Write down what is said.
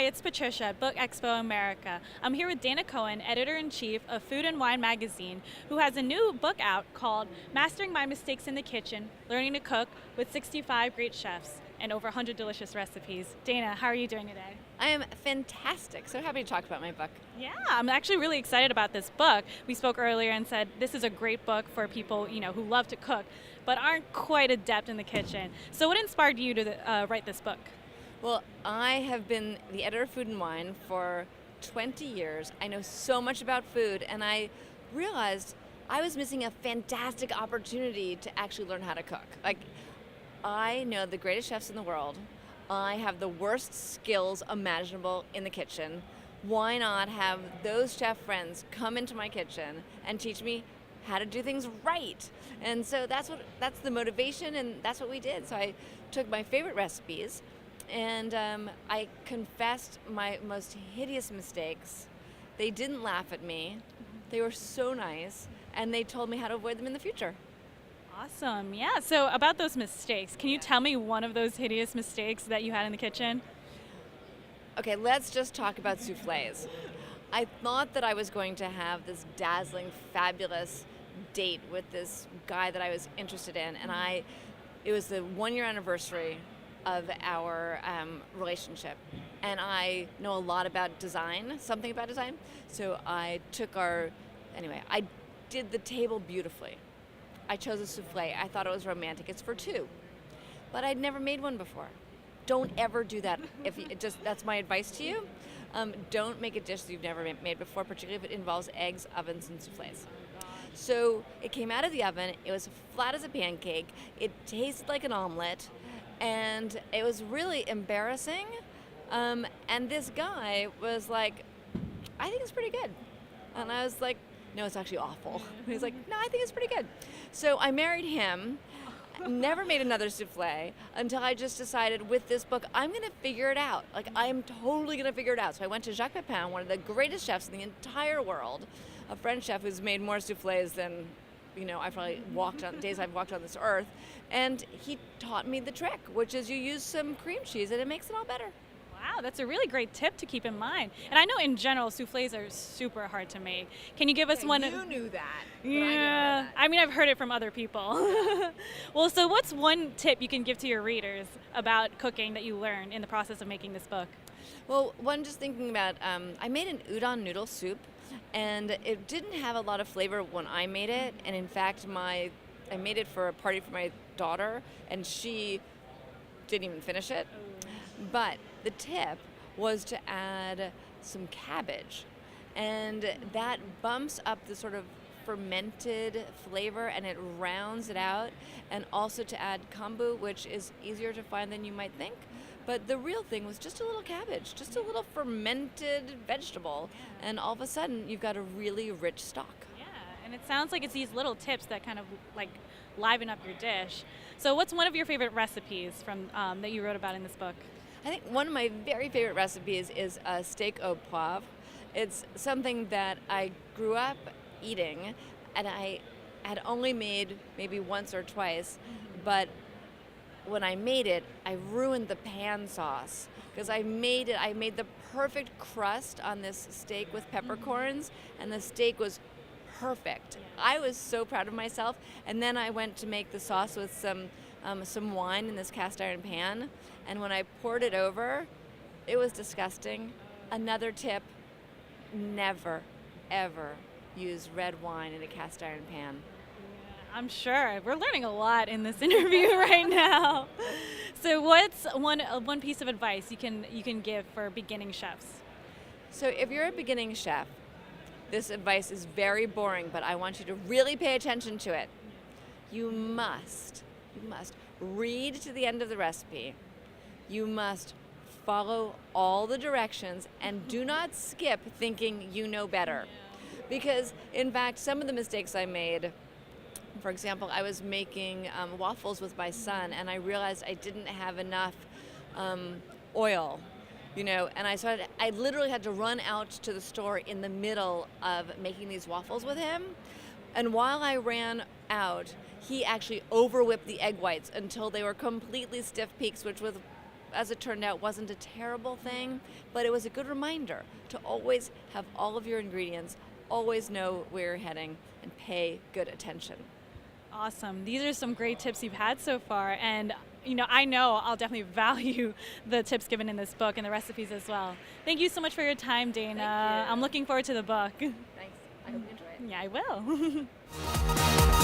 it's Patricia at Book Expo America. I'm here with Dana Cowin, editor-in-chief of Food and Wine magazine, who has a new book out called Mastering My Mistakes in the Kitchen, Learning to Cook with 65 Great Chefs and over 100 delicious recipes. Dana, how are you doing today? I am fantastic. So happy to talk about my book. Yeah, I'm actually really excited about this book. We spoke earlier and said this is a great book for people, who love to cook, but aren't quite adept in the kitchen. So what inspired you to write this book? Well, I have been the editor of Food and Wine for 20 years. I know so much about food, and I realized I was missing a fantastic opportunity to actually learn how to cook. I know the greatest chefs in the world. I have the worst skills imaginable in the kitchen. Why not have those chef friends come into my kitchen and teach me how to do things right? And so that's the motivation, and that's what we did. So I took my favorite recipes, and I confessed my most hideous mistakes. They didn't laugh at me. They were so nice, and they told me how to avoid them in the future. Awesome. Yeah. So about those mistakes, can you tell me one of those hideous mistakes that you had in the kitchen? Okay, let's just talk about soufflés. I thought that I was going to have this dazzling, fabulous date with this guy that I was interested in, and it was the 1-year anniversary of our relationship, and I know a lot about design, something about design, so I did the table beautifully. I chose a souffle. I thought it was romantic. It's for two, but I'd never made one before. Don't ever do that. That's my advice to you. Don't make a dish that you've never made before, particularly if it involves eggs, ovens, and souffles. So it came out of the oven. It was flat as a pancake. It tasted like an omelet, and it was really embarrassing. And this guy was like, "I think it's pretty good," and I was like, "No, it's actually awful." And he's like, "No, I think it's pretty good." So I married him, never made another souffle until I just decided with this book, I'm going to figure it out. I'm totally going to figure it out. So I went to Jacques Pepin, one of the greatest chefs in the entire world, a French chef who's made more souffles than, I've probably days I've walked on this earth. And he taught me the trick, which is you use some cream cheese and it makes it all better. Wow, that's a really great tip to keep in mind. And I know in general souffles are super hard to make. Can you give us one? You knew that. Yeah, I mean I've heard it from other people. Well, so what's one tip you can give to your readers about cooking that you learned in the process of making this book? Well, one, just thinking about, I made an udon noodle soup, and it didn't have a lot of flavor when I made it. And in fact, I made it for a party for my daughter, and she didn't even finish it. But the tip was to add some cabbage, and that bumps up the sort of fermented flavor and it rounds it out, and also to add kombu, which is easier to find than you might think. But the real thing was just a little cabbage, just a little fermented vegetable, and all of a sudden you've got a really rich stock. Yeah, and it sounds like it's these little tips that kind of liven up your dish. So what's one of your favorite recipes from that you wrote about in this book? I think one of my very favorite recipes is a steak au poivre. It's something that I grew up eating, and I had only made maybe once or twice, but when I made it, I ruined the pan sauce because I made the perfect crust on this steak with peppercorns, and the steak was perfect. I was so proud of myself, and then I went to make the sauce with some wine in this cast iron pan, and when I poured it over, it was disgusting. Another tip: never, ever use red wine in a cast iron pan. I'm sure. We're learning a lot in this interview right now. So what's one piece of advice you can give for beginning chefs? So if you're a beginning chef, this advice is very boring, but I want you to really pay attention to it. You must read to the end of the recipe. You must follow all the directions and do not skip thinking you know better. Because, in fact, some of the mistakes I made, for example, I was making waffles with my son, and I realized I didn't have enough oil, and I literally had to run out to the store in the middle of making these waffles with him. And while I ran out, he actually over whipped the egg whites until they were completely stiff peaks, which as it turned out, wasn't a terrible thing, but it was a good reminder to always have all of your ingredients, always know where you're heading, and pay good attention. Awesome. These are some great tips you've had so far, and I know I'll definitely value the tips given in this book and the recipes as well. Thank you so much for your time, Dana. Thank you. I'm looking forard to the book. Thanks. I hope you enjoy it. Yeah, I will.